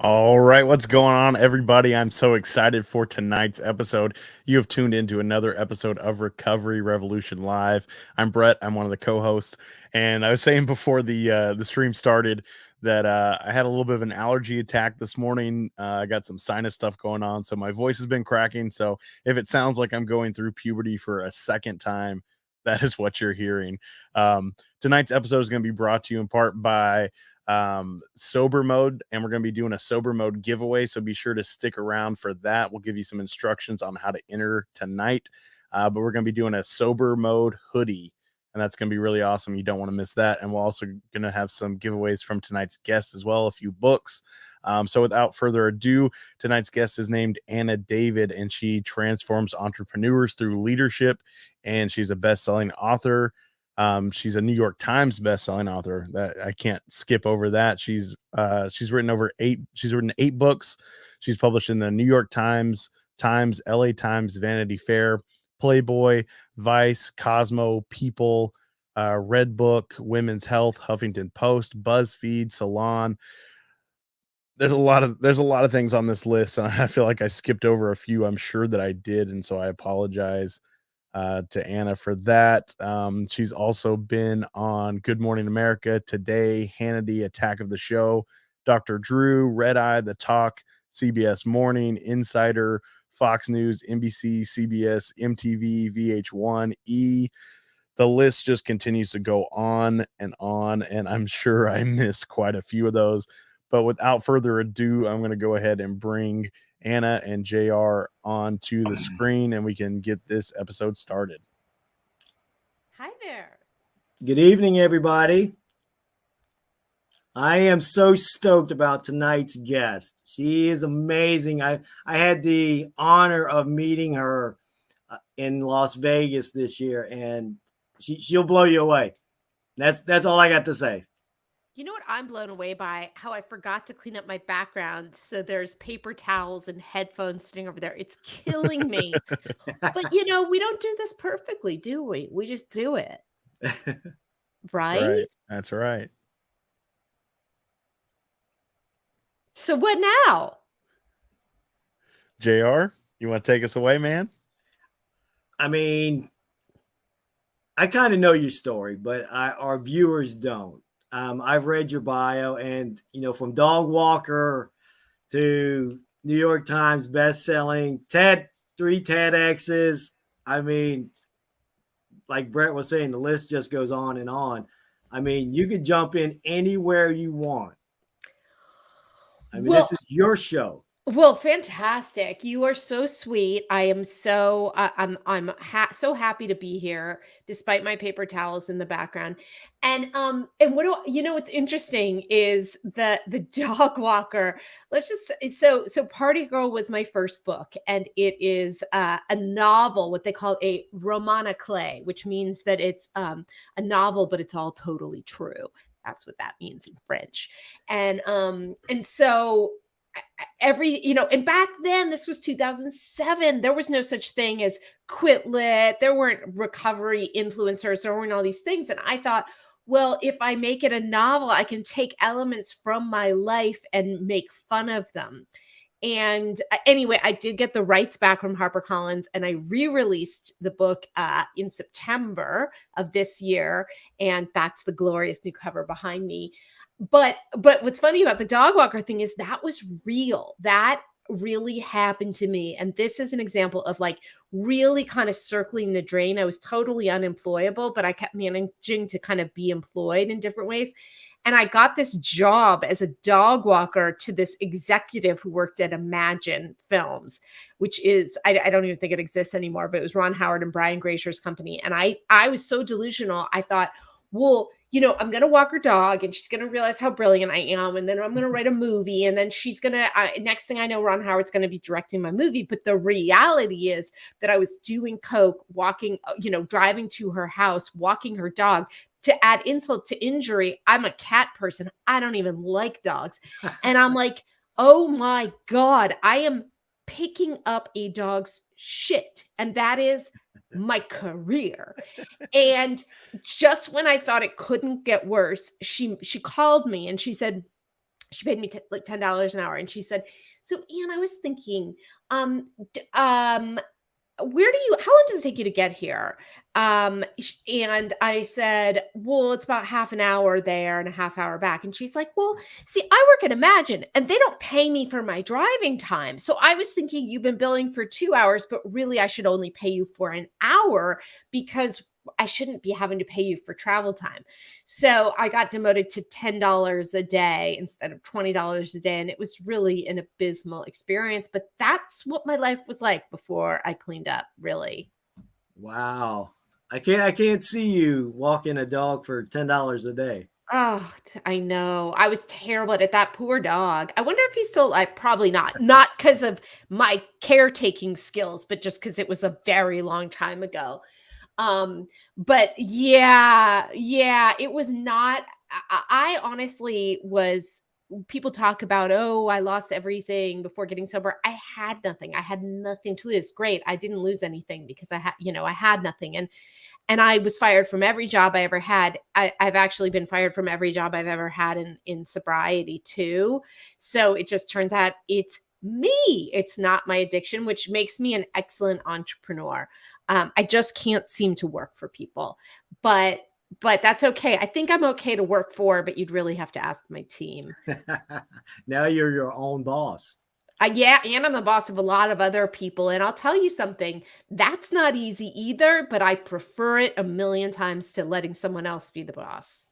All right, what's going on, everybody? I'm so excited for tonight's episode. You have tuned into another episode of Recovery Revolution Live. I'm Brett. I'm one of the co-hosts, and I was saying before the stream started that I had a little bit of an allergy attack this morning. I got some sinus stuff going on, so my voice has been cracking. So if it sounds like I'm going through puberty for a second time, that is what you're hearing. Tonight's episode is going to be brought to you in part by sober mode, and we're going to be doing a sober mode giveaway, so be sure to stick around for that. We'll give you some instructions on how to enter tonight, but we're going to be doing a sober mode hoodie, and that's going to be really awesome. You don't want to miss that. And we're also going to have some giveaways from tonight's guest as well, a few books. So without further ado, tonight's guest is named Anna David, and she transforms entrepreneurs through leadership, and she's a best-selling author. She's a New York Times best-selling author. That I can't skip over that. She's written eight books. She's published in the New York Times, LA Times, Vanity Fair, Playboy, Vice, Cosmo, People, Red Book, Women's Health, Huffington Post, Buzzfeed, Salon. There's a lot of things on this list, and I feel like I skipped over a few. I'm sure that I did, and so I apologize to Anna for that. She's also been on Good Morning America, Today, Hannity, Attack of the Show, Dr. Drew, Red Eye, The Talk, CBS Morning, Insider, Fox News, NBC, CBS, MTV, VH1, E. The list just continues to go on, and I'm sure I missed quite a few of those. But without further ado, I'm going to go ahead and bring Anna and JR onto the screen, and we can get this episode started. Hi there. Good evening, everybody. I am so stoked about tonight's guest. She is amazing. I had the honor of meeting her in Las Vegas this year, and she'll blow you away. That's all I got to say. You know what I'm blown away by? How I forgot to clean up my background. So there's paper towels and headphones sitting over there. It's killing me. But we don't do this perfectly, do we? We just do it. Right? That's right. So what now? JR, you want to take us away, man? I mean, I kind of know your story, but our viewers don't. I've read your bio, and from dog walker to New York Times best-selling, three TedXs. I mean, like Brett was saying, the list just goes on and on. I mean, you could jump in anywhere you want. I mean, this is your show. Well, fantastic. You are so sweet. I am so so happy to be here despite my paper towels in the background. And what's interesting is the dog walker. So Party Girl was my first book, and it is a novel, what they call a roman à clef, which means that it's a novel, but it's all totally true. That's what that means in French. And so and back then, this was 2007, there was no such thing as Quit Lit, there weren't recovery influencers, there weren't all these things. And I thought, well, if I make it a novel, I can take elements from my life and make fun of them. And anyway, I did get the rights back from HarperCollins, and I re-released the book in September of this year, and that's the glorious new cover behind me. But what's funny about the dog walker thing is that was real. That really happened to me. And this is an example of like really kind of circling the drain. I was totally unemployable, but I kept managing to kind of be employed in different ways. And I got this job as a dog walker to this executive who worked at Imagine Films, which is, I don't even think it exists anymore, but it was Ron Howard and Brian Gracer's company. And I was so delusional. I thought, well, I'm going to walk her dog and she's going to realize how brilliant I am. And then I'm going to write a movie. And then she's going to, next thing I know, Ron Howard's going to be directing my movie. But the reality is that I was doing coke, walking, driving to her house, walking her dog. To add insult to injury, I'm a cat person. I don't even like dogs. And I'm like, oh my God, I am picking up a dog's shit. And that is my career. And just when I thought it couldn't get worse, she called me and she said, She paid me like $10 an hour. And she said, so Anne, I was thinking, how long does it take you to get here? And I said, well, it's about half an hour there and a half hour back. And she's like, well, see, I work at Imagine and they don't pay me for my driving time. So I was thinking you've been billing for 2 hours, but really I should only pay you for an hour because I shouldn't be having to pay you for travel time. So I got demoted to $10 a day instead of $20 a day. And it was really an abysmal experience, but that's what my life was like before I cleaned up, really. Wow. I can't see you walking a dog for $10 a day. Oh, I know. I was terrible at it. That poor dog. I wonder if he's still alive. Probably not. Not because of my caretaking skills, but just because it was a very long time ago. But yeah, it was not, I honestly was, people talk about, oh, I lost everything before getting sober. I had nothing. I had nothing to lose. Great. I didn't lose anything because I had nothing. And I was fired from every job I ever had. I've actually been fired from every job I've ever had in sobriety too. So it just turns out it's me. It's not my addiction, which makes me an excellent entrepreneur. I just can't seem to work for people, but that's okay. I think I'm okay to work for, but you'd really have to ask my team. Now you're your own boss. Yeah, and I'm the boss of a lot of other people. And I'll tell you something, that's not easy either, but I prefer it a million times to letting someone else be the boss.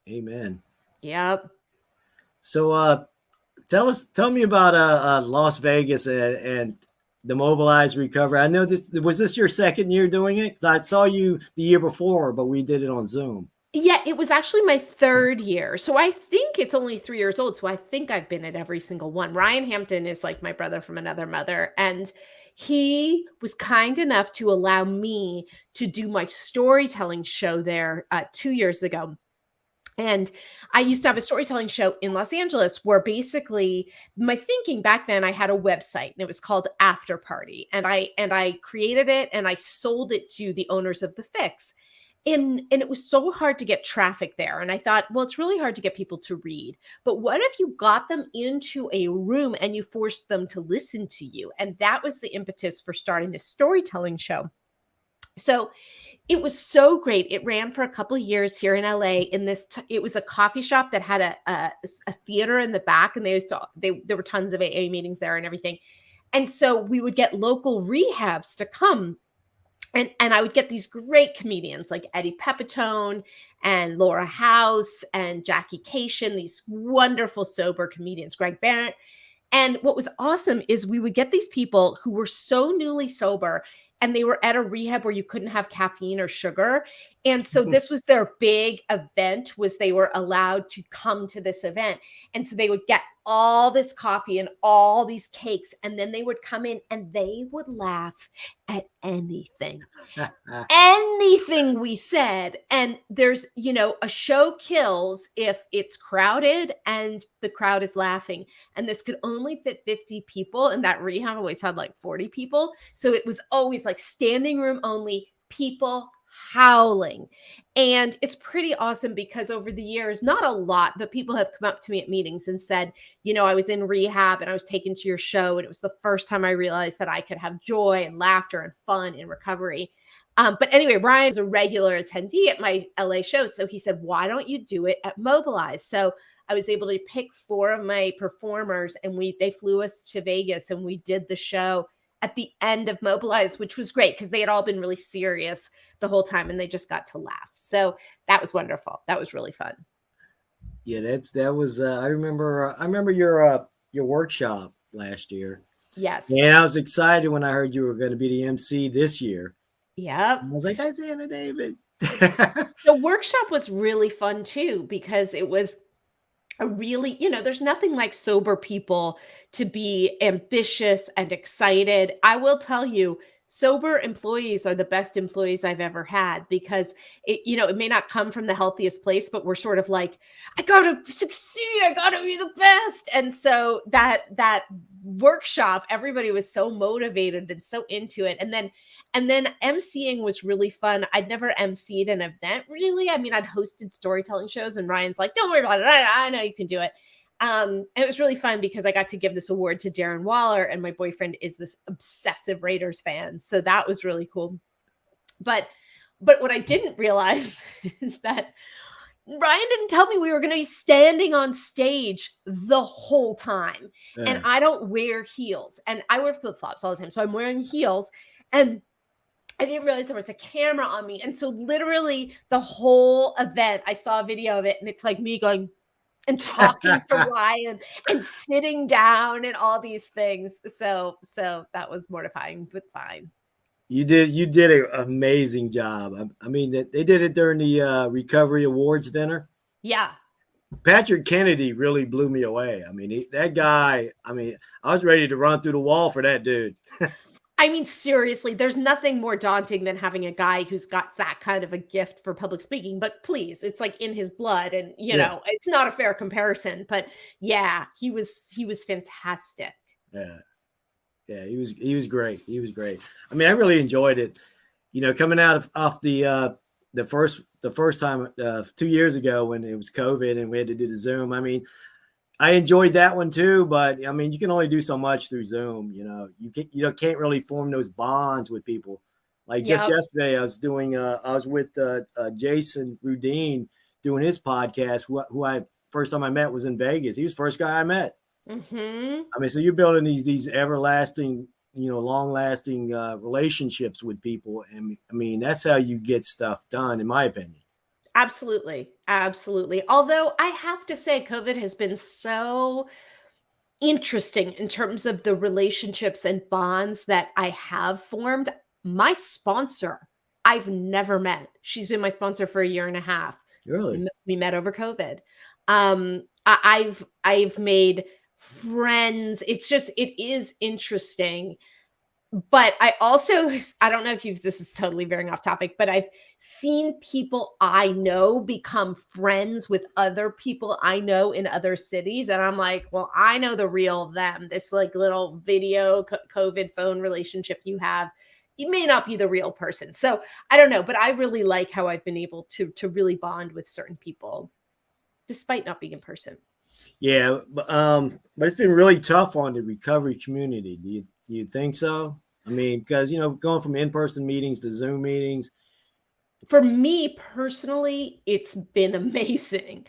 Amen. Yep. So tell me about Las Vegas and the mobilized recovery. I know was this your second year doing it? 'Cause I saw you the year before, but we did it on Zoom. Yeah, it was actually my third year. So I think it's only 3 years old. So I think I've been at every single one. Ryan Hampton is like my brother from another mother. And he was kind enough to allow me to do my storytelling show there 2 years ago. And I used to have a storytelling show in Los Angeles where basically my thinking back then, I had a website and it was called After Party. And I created it and I sold it to the owners of the Fix. And it was so hard to get traffic there. And I thought, well, it's really hard to get people to read. But what if you got them into a room and you forced them to listen to you? And that was the impetus for starting this storytelling show. So it was so great. It ran for a couple of years here in LA. It was a coffee shop that had a theater in the back, and there were tons of AA meetings there and everything. And so we would get local rehabs to come. And I would get these great comedians like Eddie Pepitone and Laura House and Jackie Cation, these wonderful sober comedians, Greg Barrett. And what was awesome is we would get these people who were so newly sober and they were at a rehab where you couldn't have caffeine or sugar. And so this was their big event, was they were allowed to come to this event. And so they would get all this coffee and all these cakes. And then they would come in and they would laugh at anything, anything we said. And there's, a show kills if it's crowded and the crowd is laughing. And this could only fit 50 people. And that rehab always had like 40 people. So it was always like standing room only, people howling. And it's pretty awesome because over the years, not a lot, but people have come up to me at meetings and said, I was in rehab and I was taken to your show. And it was the first time I realized that I could have joy and laughter and fun in recovery. But anyway, Ryan was a regular attendee at my LA show. So he said, why don't you do it at Mobilize? So I was able to pick 4 of my performers and they flew us to Vegas and we did the show at the end of Mobilize, which was great because they had all been really serious the whole time and they just got to laugh. So that was wonderful. That was really fun. Yeah, that was I remember your workshop last year. Yes. And I was excited when I heard you were going to be the MC this year. Yep. I was like, that's Anna David. The workshop was really fun too, because it was a really, there's nothing like sober people to be ambitious and excited. I will tell you, sober employees are the best employees I've ever had, because it may not come from the healthiest place, but we're sort of like, I gotta succeed, I gotta be the best. And so that workshop, everybody was so motivated and so into it. And then emceeing was really fun. I'd never emceed an event really. I mean, I'd hosted storytelling shows, and Ryan's like, don't worry about it, I know you can do it. And it was really fun because I got to give this award to Darren Waller, and my boyfriend is this obsessive Raiders fan. So that was really cool. But what I didn't realize is that Ryan didn't tell me we were going to be standing on stage the whole time. Yeah. And I don't wear heels, and I wear flip-flops all the time. So I'm wearing heels, and I didn't realize there was a camera on me. And so literally the whole event, I saw a video of it, and it's like me going and talking to Ryan and sitting down and all these things. So that was mortifying, but fine. You did an amazing job. I mean, they did it during the Recovery Awards dinner. Yeah. Patrick Kennedy really blew me away. I mean, that guy, I mean, I was ready to run through the wall for that dude. I mean, seriously, there's nothing more daunting than having a guy who's got that kind of a gift for public speaking. But please, it's like in his blood, and you know, it's not a fair comparison. But yeah, he was fantastic. Yeah, he was great. He was great. I mean, I really enjoyed it. You know, coming off the first time 2 years ago when it was COVID and we had to do the Zoom. I mean, I enjoyed that one too, but I mean, you can only do so much through Zoom. You know, you can't really form those bonds with people. Like just yesterday, I was with Jason Rudine doing his podcast. Who I first time I met was in Vegas. He was the first guy I met. Mm-hmm. I mean, so you're building these everlasting, long lasting relationships with people, and I mean that's how you get stuff done, in my opinion. Absolutely. Absolutely. Although I have to say, COVID has been so interesting in terms of the relationships and bonds that I have formed. My sponsor, I've never met. She's been my sponsor for 1.5 years. Really? We met over COVID. I've made friends. It is interesting. But I also, I don't know if this is totally veering off topic, but I've seen people I know become friends with other people I know in other cities. And I'm like, well, I know the real them. This like little video COVID phone relationship you have, it may not be the real person. So I don't know, but I really like how I've been able to really bond with certain people despite not being in person. Yeah, but it's been really tough on the recovery community. Do you think so? I mean, because going from in-person meetings to Zoom meetings. For me personally, it's been amazing.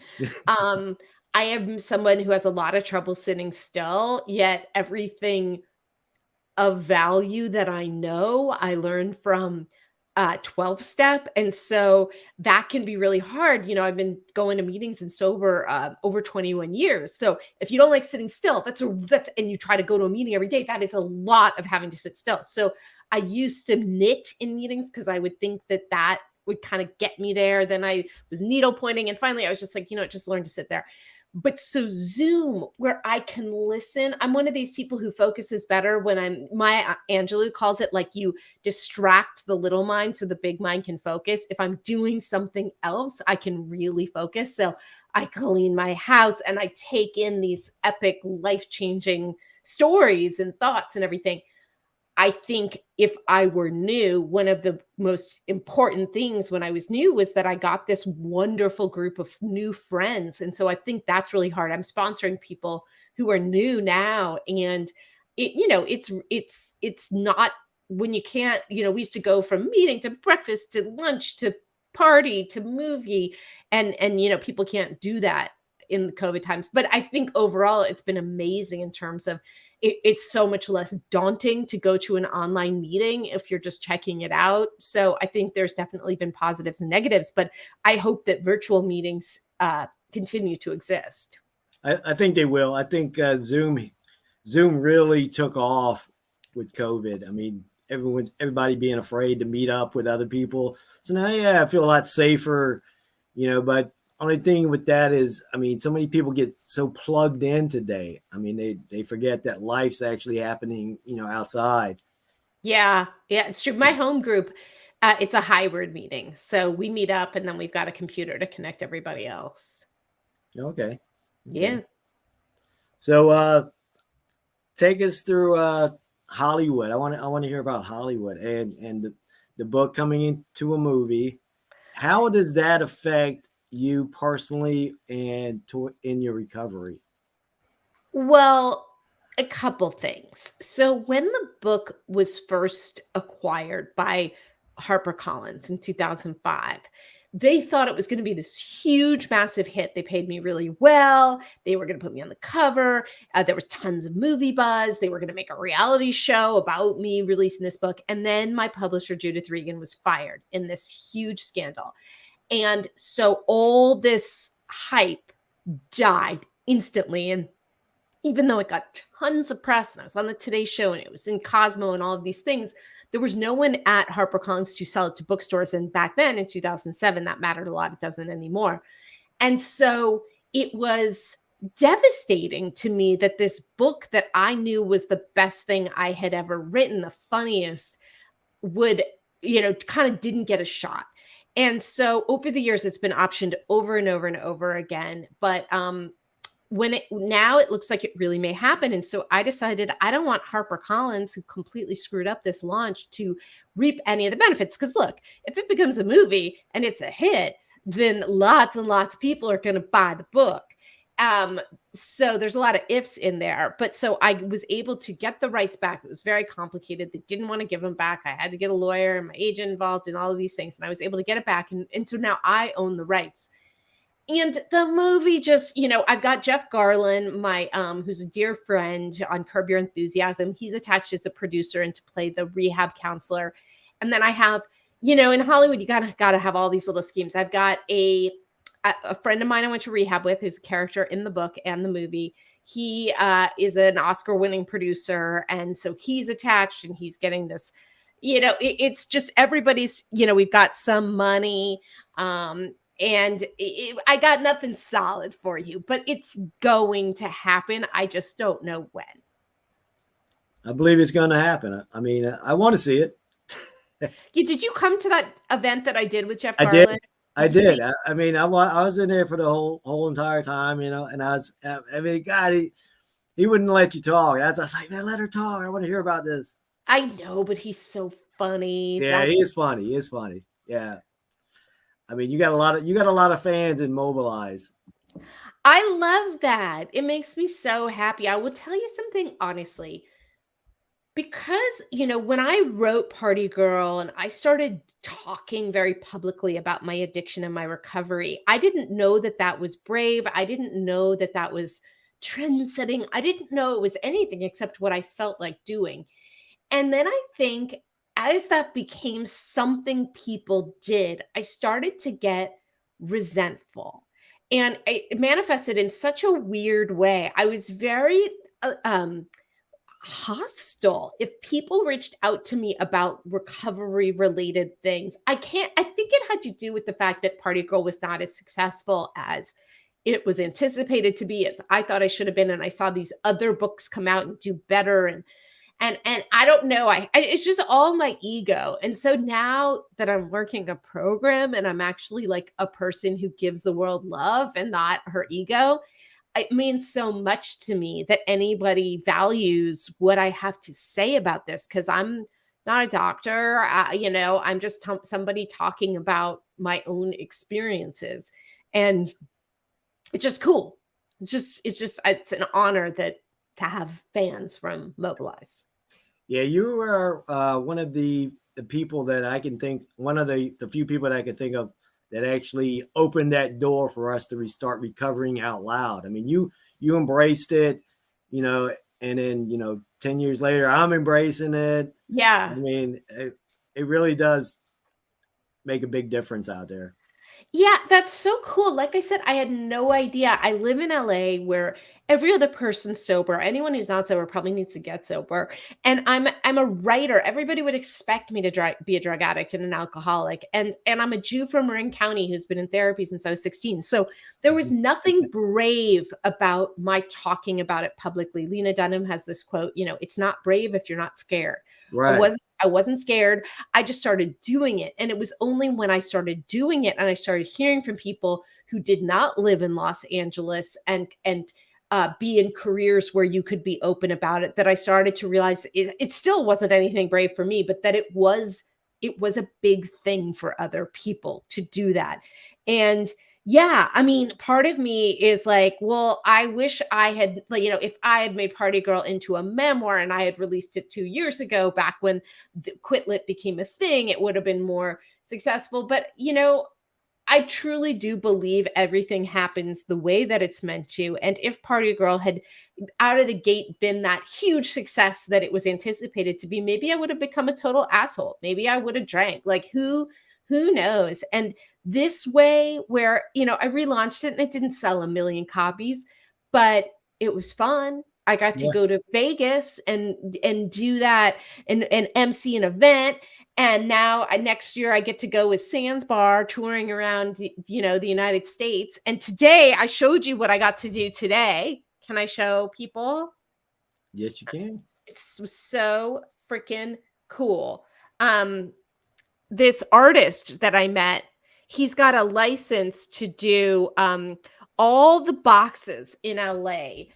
I am someone who has a lot of trouble sitting still, yet everything of value that I know, I learned from 12-step. And so that can be really hard. I've been going to meetings and sober over 21 years. So if you don't like sitting still, and you try to go to a meeting every day, that is a lot of having to sit still. So I used to knit in meetings because I would think that would kind of get me there. Then I was needle pointing. And finally I was just like, just learn to sit there. But so Zoom, where I can listen, I'm one of these people who focuses better when my Angelou calls it like you distract the little mind so the big mind can focus. If I'm doing something else, I can really focus. So I clean my house and I take in these epic life-changing stories and thoughts and everything. I think if I were new, one of the most important things when I was new was that I got this wonderful group of new friends. And so I think that's really hard. I'm sponsoring people who are new now. And it's not when you can't, we used to go from meeting to breakfast to lunch to party to movie and people can't do that in the COVID times. But I think overall it's been amazing in terms of it's so much less daunting to go to an online meeting if you're just checking it out. So I think there's definitely been positives and negatives, but I hope that virtual meetings continue to exist. I think they will. I think Zoom really took off with COVID. I mean, everybody being afraid to meet up with other people. So now, I feel a lot safer, but only thing with that is, I mean, so many people get so plugged in today. I mean, they forget that life's actually happening, outside. Yeah, yeah, it's true. My home group, it's a hybrid meeting. So we meet up and then we've got a computer to connect everybody else. Okay. Yeah. Okay. So take us through Hollywood. I want to hear about Hollywood and the book coming into a movie. How does that affect you personally and in your recovery? Well, a couple things. So when the book was first acquired by HarperCollins in 2005, they thought it was going to be this huge, massive hit. They paid me really well. They were going to put me on the cover. There was tons of movie buzz. They were going to make a reality show about me releasing this book. And then my publisher, Judith Regan, was fired in this huge scandal. And so all this hype died instantly. And even though it got tons of press and I was on the Today Show and it was in Cosmo and all of these things, there was no one at HarperCollins to sell it to bookstores. And back then in 2007, that mattered a lot. It doesn't anymore. And so it was devastating to me that this book that I knew was the best thing I had ever written, the funniest, would, kind of didn't get a shot. And so over the years, it's been optioned over and over and over again. But now it looks like it really may happen. And so I decided I don't want HarperCollins, who completely screwed up this launch, to reap any of the benefits. Because look, if it becomes a movie and it's a hit, then lots and lots of people are going to buy the book. So there's a lot of ifs in there. But so I was able to get the rights back. It was very complicated. They didn't want to give them back. I had to get a lawyer and my agent involved in all of these things. And I was able to get it back. And so now I own the rights. And the movie just, I've got Jeff Garlin, my who's a dear friend on Curb Your Enthusiasm. He's attached as a producer and to play the rehab counselor. And then I have, in Hollywood, you gotta have all these little schemes. I've got a friend of mine I went to rehab with, who's a character in the book and the movie. He is an Oscar-winning producer, and so he's attached, and he's getting this. It's just everybody's. We've got some money. And I got nothing solid for you, but it's going to happen. I just don't know when. I believe it's going to happen. I mean, I want to see it. Did you come to that event that I did with Jeff I Garland? did. I did. I mean, I was in there for the whole entire time, and God, he wouldn't let you talk. I was like, man, let her talk. I want to hear about this. I know, but he's so funny. Yeah, he is funny. He is funny. Yeah. I mean, you got a lot of fans in Mobilize. I love that. It makes me so happy. I will tell you something honestly. Because, when I wrote Party Girl and I started talking very publicly about my addiction and my recovery, I didn't know that that was brave. I didn't know that that was trend setting. I didn't know it was anything except what I felt like doing. And then I think as that became something people did, I started to get resentful. And it manifested in such a weird way. I was very hostile if people reached out to me about recovery related things. I think it had to do with the fact that Party Girl was not as successful as it was anticipated to be, as I thought I should have been. And I saw these other books come out and do better. And I don't know, it's just all my ego. And so now that I'm working a program and I'm actually like a person who gives the world love and not her ego, it means so much to me that anybody values what I have to say about this, because I'm not a doctor. I'm just somebody talking about my own experiences. And it's just cool. It's an honor to have fans from Mobilize. Yeah, you are one of the people that I can think, one of the few people that I can think of that actually opened that door for us to restart recovering out loud. I mean, you embraced it, and then, 10 years later, I'm embracing it. Yeah. I mean, it really does make a big difference out there. Yeah, that's so cool. Like I said, I had no idea. I live in LA where every other person sober. Anyone who's not sober probably needs to get sober. And I'm a writer. Everybody would expect me to be a drug addict and an alcoholic. And I'm a Jew from Marin County who's been in therapy since I was 16. So there was nothing brave about my talking about it publicly. Lena Dunham has this quote, it's not brave if you're not scared. Right. I wasn't scared. I just started doing it. And it was only when I started doing it and I started hearing from people who did not live in Los Angeles and be in careers where you could be open about it, that I started to realize it still wasn't anything brave for me, but that it was a big thing for other people to do that. And yeah, I mean, part of me is like, well, I wish I had, if I had made Party Girl into a memoir and I had released it 2 years ago, back when the Quit Lit became a thing, it would have been more successful. But, I truly do believe everything happens the way that it's meant to. And if Party Girl had out of the gate been that huge success that it was anticipated to be, maybe I would have become a total asshole. Maybe I would have drank. Like who knows? And this way where, I relaunched it and it didn't sell 1 million copies, but it was fun. I got to go to Vegas and do that and MC an event. And now next year I get to go with Sands Bar touring around, the United States. And today I showed you what I got to do today. Can I show people? Yes, you can. It was so freaking cool. This artist that I met, he's got a license to do all the boxes in LA.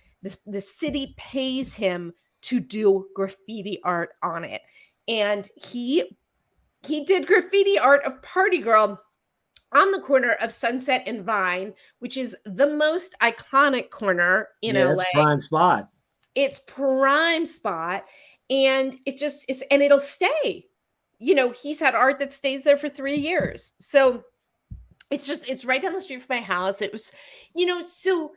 The city pays him to do graffiti art on it. And he did graffiti art of Party Girl on the corner of Sunset and Vine, which is the most iconic corner in LA. That's prime spot. It's prime spot. And it just is, and it'll stay. He's had art that stays there for 3 years. So it's right down the street from my house. It was, so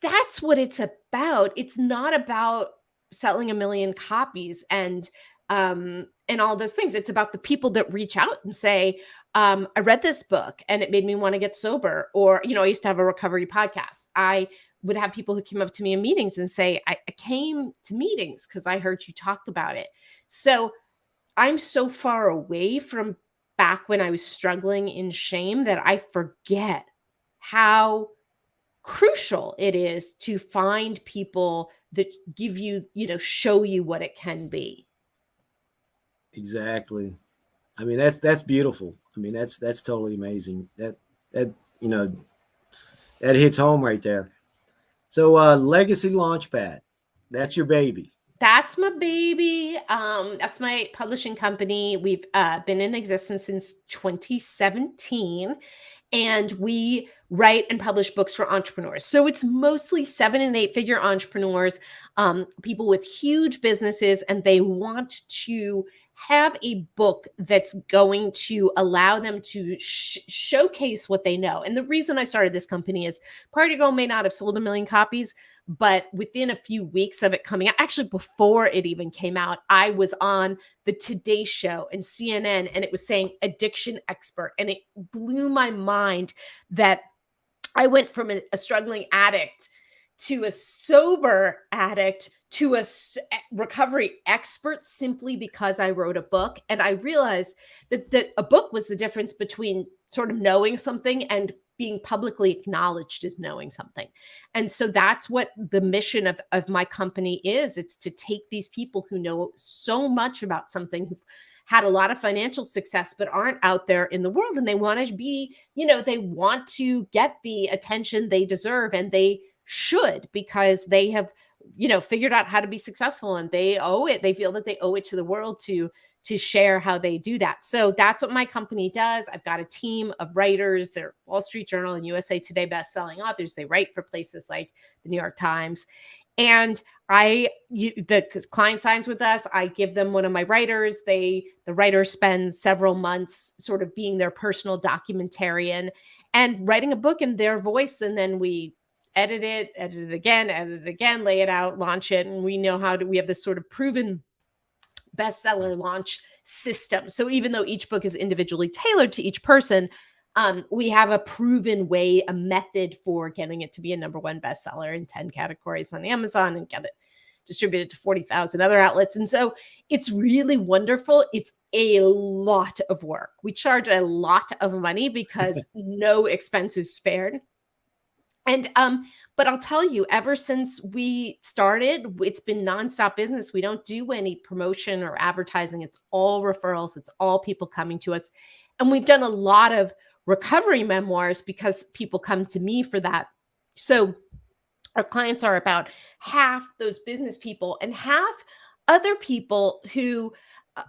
that's what it's about. It's not about selling 1 million copies and all those things. It's about the people that reach out and say, I read this book and it made me want to get sober. Or, I used to have a recovery podcast. I would have people who came up to me in meetings and say, I came to meetings because I heard you talk about it. So I'm so far away from back when I was struggling in shame that I forget how crucial it is to find people that give you, show you what it can be. Exactly. I mean, that's beautiful. I mean, that's totally amazing. That hits home right there. So Legacy Launchpad, that's your baby. That's my baby. That's my publishing company. We've been in existence since 2017, and we write and publish books for entrepreneurs. So it's mostly 7- and 8-figure entrepreneurs, people with huge businesses, and they want to have a book that's going to allow them to showcase what they know. And the reason I started this company is Party Girl may not have sold 1 million copies, but within a few weeks of it coming out, actually before it even came out, I was on the Today Show and CNN, and it was saying addiction expert. And it blew my mind that I went from a struggling addict to a sober addict to a recovery expert simply because I wrote a book. And I realized that a book was the difference between sort of knowing something and being publicly acknowledged as knowing something. And so that's what the mission of my company is. It's to take these people who know so much about something, who've had a lot of financial success, but aren't out there in the world. And they want to be, they want to get the attention they deserve, and they should, because they have, figured out how to be successful, and they owe it. They feel that they owe it to the world to share how they do that. So that's what my company does. I've got a team of writers. They're Wall Street Journal and USA Today bestselling authors. They write for places like the New York Times. And the client signs with us. I give them one of my writers. The writer spends several months sort of being their personal documentarian and writing a book in their voice. And then we edit it again, lay it out, launch it. And we know we have this sort of proven bestseller launch system. So even though each book is individually tailored to each person, We have a proven way, a method for getting it to be a #1 bestseller in 10 categories on Amazon and get it distributed to 40,000 other outlets. And so it's really wonderful. It's a lot of work. We charge a lot of money because no expense is spared. And but I'll tell you, ever since we started, it's been nonstop business. We don't do any promotion or advertising. It's all referrals. It's all people coming to us. And we've done a lot of recovery memoirs because people come to me for that. So our clients are about half those business people and half other people who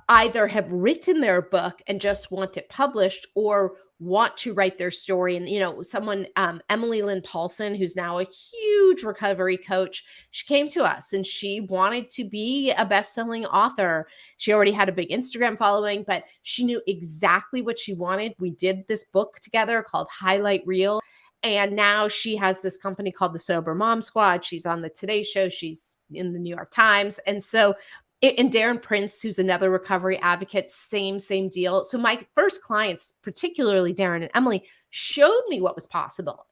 either have written their book and just want it published or want to write their story. And, someone, Emily Lynn Paulson, who's now a huge recovery coach, she came to us and she wanted to be a best-selling author. She already had a big Instagram following, but she knew exactly what she wanted. We did this book together called Highlight Reel. And now she has this company called the Sober Mom Squad. She's on the Today Show. She's in the New York Times. And so, and Darren Prince, who's another recovery advocate, same deal. So my first clients, particularly Darren and Emily, showed me what was possible.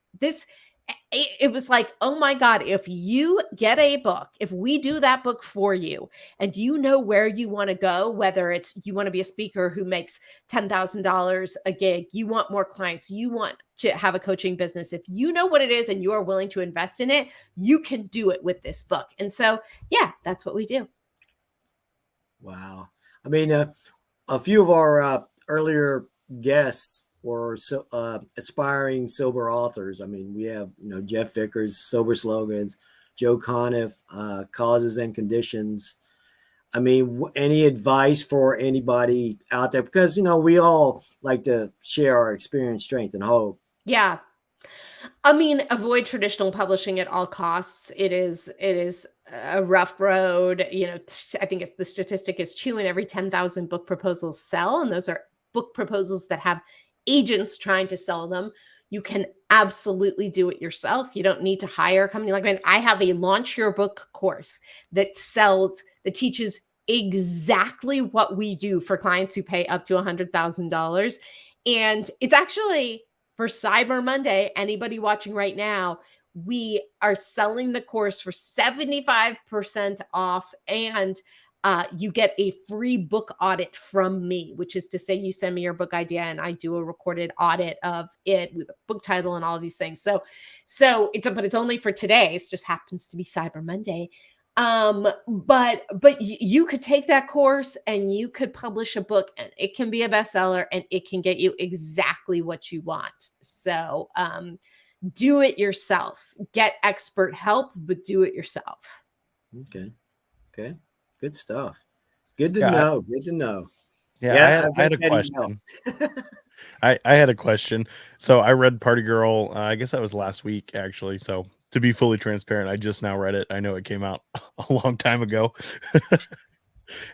It was like, oh my God, if you get a book, if we do that book for you and you know where you want to go, whether it's you want to be a speaker who makes $10,000 a gig, you want more clients, you want to have a coaching business, if you know what it is and you are willing to invest in it, you can do it with this book. And so, yeah, that's what we do. Wow. I mean, a few of our earlier guests were aspiring sober authors. I mean, we have, Jeff Vickers, Sober Slogans, Joe Conniff, Causes and Conditions. I mean, any advice for anybody out there? Because, we all like to share our experience, strength, and hope. Yeah. I mean, avoid traditional publishing at all costs. It is a rough road. I think the statistic is 2 in every 10,000 book proposals sell. And those are book proposals that have agents trying to sell them. You can absolutely do it yourself. You don't need to hire a company like mine. I have a Launch Your Book course that teaches exactly what we do for clients who pay up to $100,000. And it's actually for Cyber Monday. Anybody watching right now, we are selling the course for 75% off, and you get a free book audit from me, which is to say you send me your book idea and I do a recorded audit of it with a book title and all of these things. But it's only for today. It just happens to be Cyber Monday. But you could take that course and you could publish a book and it can be a bestseller and it can get you exactly what you want. So, do it yourself, get expert help, but do it yourself. Okay. Good stuff. Good to know. Good to know. Yeah, I had a question. I had a question. So I read Party Girl. I guess that was last week, actually. So to be fully transparent, I just now read it. I know it came out a long time ago,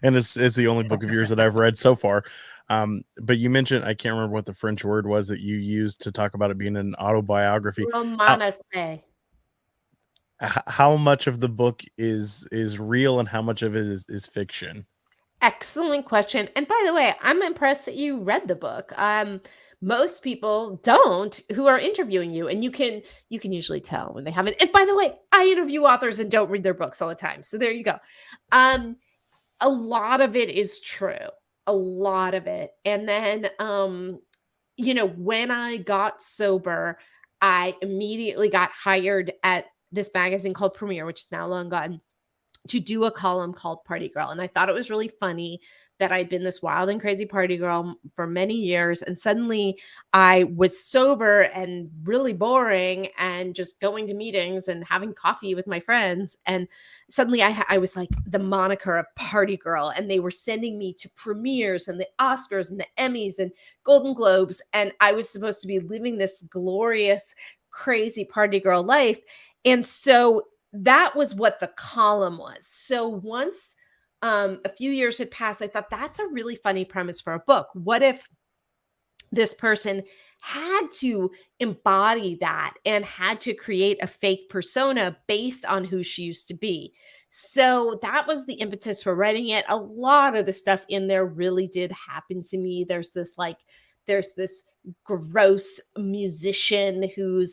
and it's the only book of yours that I've read so far. But you mentioned, I can't remember what the French word was that you used to talk about it being an autobiography. How much of the book is real and how much of it is fiction? Excellent question. And by the way, I'm impressed that you read the book. Most people don't who are interviewing you, and you can usually tell when they haven't. And by the way, I interview authors and don't read their books all the time. So there you go. A lot of it is true. A lot of it. And then when I got sober, I immediately got hired at this magazine called Premiere, which is now long gone, to do a column called Party Girl. And I thought it was really funny that I'd been this wild and crazy party girl for many years. And suddenly I was sober and really boring and just going to meetings and having coffee with my friends. And suddenly I was like the moniker of Party Girl. And they were sending me to premieres and the Oscars and the Emmys and Golden Globes. And I was supposed to be living this glorious, crazy party girl life. And so that was what the column was. So once a few years had passed, I thought that's a really funny premise for a book. What if this person had to embody that and had to create a fake persona based on who she used to be? So that was the impetus for writing it. A lot of the stuff in there really did happen to me. There's there's this gross musician who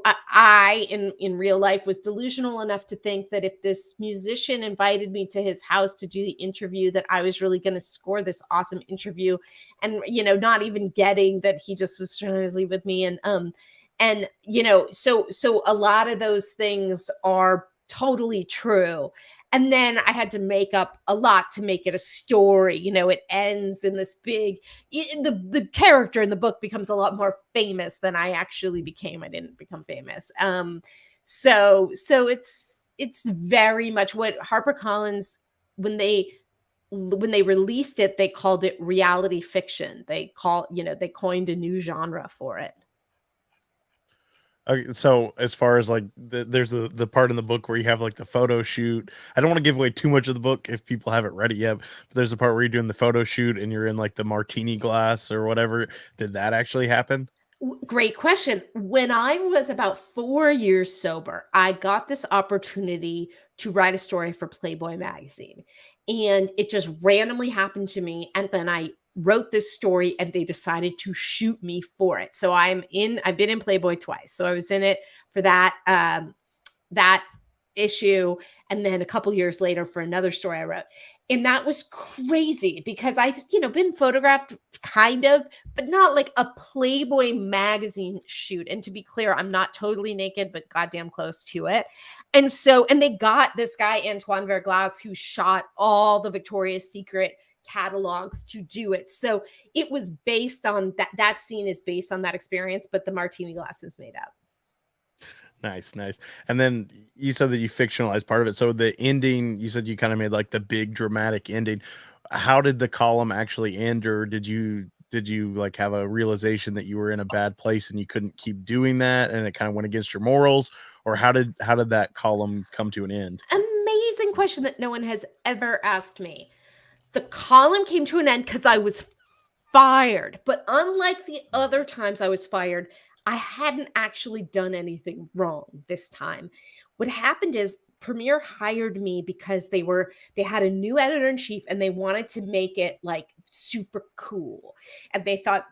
I in real life was delusional enough to think that if this musician invited me to his house to do the interview, that I was really going to score this awesome interview, and not even getting that he just was trying to leave with me. And so a lot of those things are totally true. And then I had to make up a lot to make it a story. It ends in this big, the character in the book becomes a lot more famous than I actually became. I didn't become famous. So it's very much what HarperCollins, when they released it, they called it reality fiction. They coined a new genre for it. Okay, so as far as like there's the part in the book where you have like the photo shoot. I don't want to give away too much of the book if people haven't read it yet. But there's the part where you're doing the photo shoot and you're in like the martini glass or whatever. Did that actually happen? Great question. When I was about 4 years sober, I got this opportunity to write a story for Playboy magazine. And it just randomly happened to me. And then I wrote this story and they decided to shoot me for it. So I've been in Playboy twice. So I was in it for that issue, and then a couple years later for another story I wrote. And that was crazy because I've been photographed kind of, but not like a Playboy magazine shoot. And to be clear, I'm not totally naked, but goddamn close to it. And they got this guy, Antoine Verglas, who shot all the Victoria's Secret catalogs to do it. So it was based on that scene is based on that experience, but the martini glass is made up. Nice. And then you said that you fictionalized part of it. So the ending, you said you kind of made like the big dramatic ending. How did the column actually end, or did you like have a realization that you were in a bad place and you couldn't keep doing that and it kind of went against your morals, or how did that column come to an end? Amazing question that no one has ever asked me. The column came to an end because I was fired, but unlike the other times I was fired, I hadn't actually done anything wrong this time. What happened is Premiere hired me because they had a new editor-in-chief and they wanted to make it like super cool. And they thought,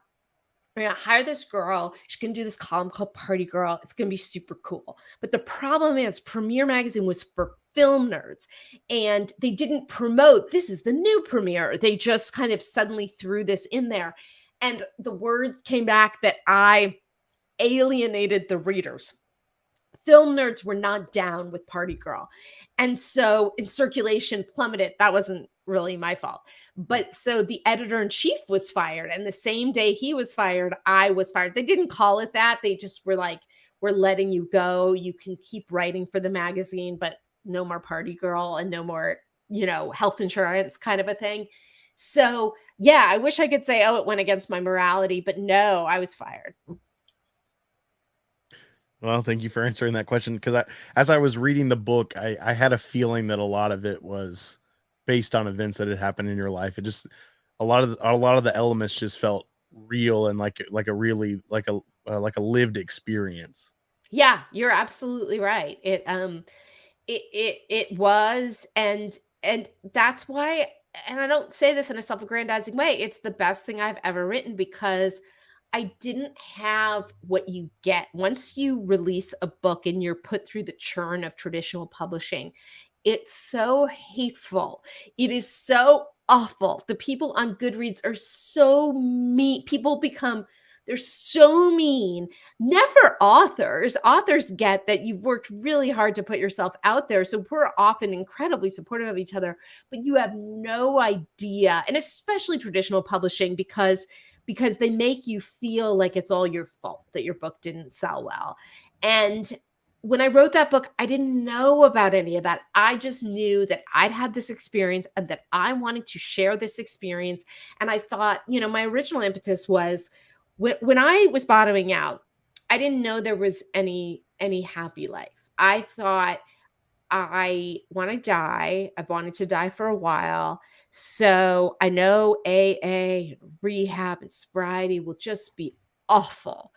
we're going to hire this girl. She's going to do this column called Party Girl. It's going to be super cool. But the problem is Premiere Magazine was for film nerds and they didn't promote, this is the new Premiere. They just kind of suddenly threw this in there. And the word came back that I alienated the readers. Film nerds were not down with Party Girl. And so in circulation plummeted. That wasn't really my fault. But so the editor-in-chief was fired. And the same day he was fired, I was fired. They didn't call it that. They just were like, we're letting you go. You can keep writing for the magazine, but no more Party Girl and no more, health insurance kind of a thing. So yeah, I wish I could say, oh, it went against my morality, but no, I was fired. Well, thank you for answering that question, because as I was reading the book, I had a feeling that a lot of it was based on events that had happened in your life. It just a lot of the elements just felt real and like a really like a lived experience. Yeah, you're absolutely right. It was, and that's why, and I don't say this in a self-aggrandizing way, it's the best thing I've ever written because I didn't have what you get once you release a book and you're put through the churn of traditional publishing. It's so hateful. It is so awful. The people on Goodreads are so mean. They're so mean. Never authors. Authors get that you've worked really hard to put yourself out there. So we're often incredibly supportive of each other, but you have no idea. And especially traditional publishing, because they make you feel like it's all your fault that your book didn't sell well. And when I wrote that book, I didn't know about any of that. I just knew that I'd had this experience and that I wanted to share this experience. And I thought, my original impetus was when I was bottoming out, I didn't know there was any happy life. I thought I want to die. I wanted to die for a while. So I know AA, rehab, and sobriety will just be awful,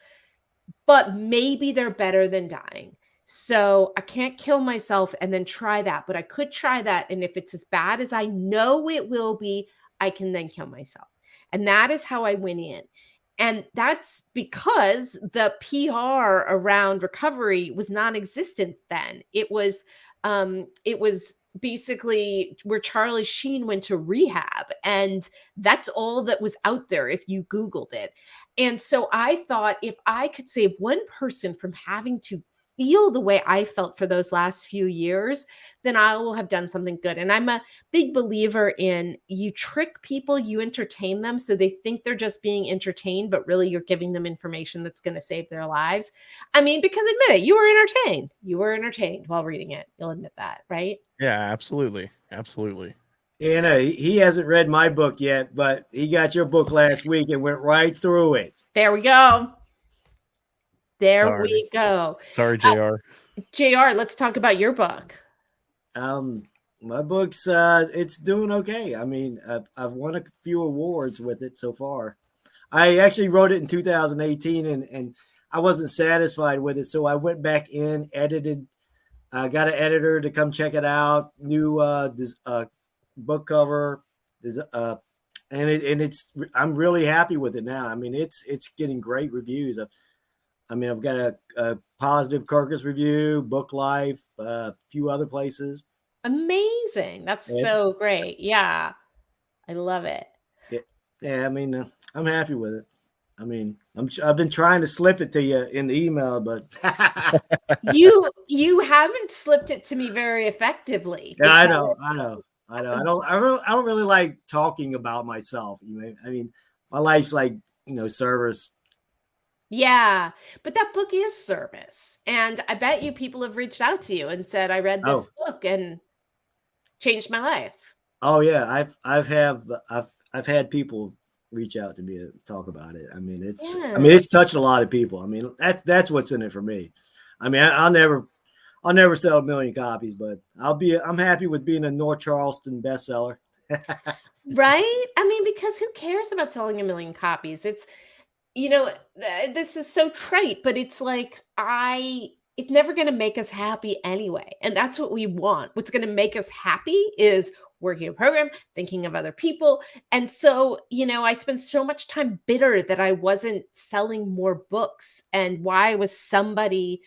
but maybe they're better than dying. So I can't kill myself and then try that, but I could try that. And if it's as bad as I know it will be, I can then kill myself. And that is how I went in. And that's because the PR around recovery was non-existent then. It was basically where Charlie Sheen went to rehab, and that's all that was out there if you Googled it. And so I thought, if I could save one person from having to feel the way I felt for those last few years, then I will have done something good. And I'm a big believer in, you trick people, you entertain them so they think they're just being entertained, but really you're giving them information that's going to save their lives. I mean, because admit it, you were entertained. You were entertained while reading it. You'll admit that, right? Yeah, absolutely. Absolutely. You know, he hasn't read my book yet, but he got your book last week and went right through it. There we go. There Sorry. we go. Sorry, JR. JR, let's talk about your book. My book's it's doing okay. I mean, I've won a few awards with it so far. I actually wrote it in 2018 and I wasn't satisfied with it, so I went back in, edited, got an editor to come check it out, new this book cover, and I'm really happy with it now. I mean, it's getting great reviews. I've got a positive Kirkus review, Book Life, a few other places. Amazing. That's so great. Yeah. I love it. Yeah, I mean, I'm happy with it. I mean, I've been trying to slip it to you in the email, but you haven't slipped it to me very effectively. Yeah, I know. I don't really like talking about myself. I mean, my life's like, service. Yeah, but that book is service. And I bet you people have reached out to you and said, I read this book and changed my life. Oh yeah, I've had people reach out to me to talk about it. I mean, it's touched a lot of people. I mean, that's what's in it for me. I mean, I'll never sell 1 million copies, but I'm happy with being a North Charleston bestseller. Right? I mean, because who cares about selling 1 million copies? It's, this is so trite, but it's like, it's never going to make us happy anyway. And that's what we want. What's going to make us happy is working a program, thinking of other people. And so, I spent so much time bitter that I wasn't selling more books, and why was somebody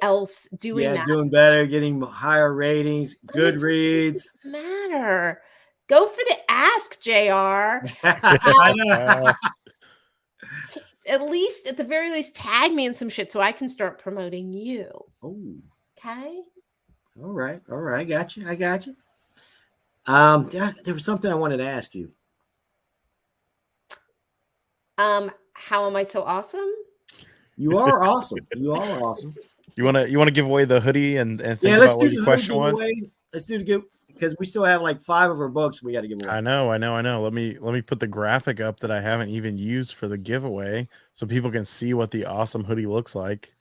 else doing that? Doing better, getting higher ratings, good reads. Matter. Go for the ask, JR. I know. At the very least, tag me in some shit so I can start promoting you. Oh, okay. All right. I got you. There was something I wanted to ask you. How am I so awesome? You are awesome. You want to give away the hoodie and think about what your question was? Let's do the give, because we still have like 5 of our books we got to give away. I know. Let me put the graphic up that I haven't even used for the giveaway so people can see what the awesome hoodie looks like.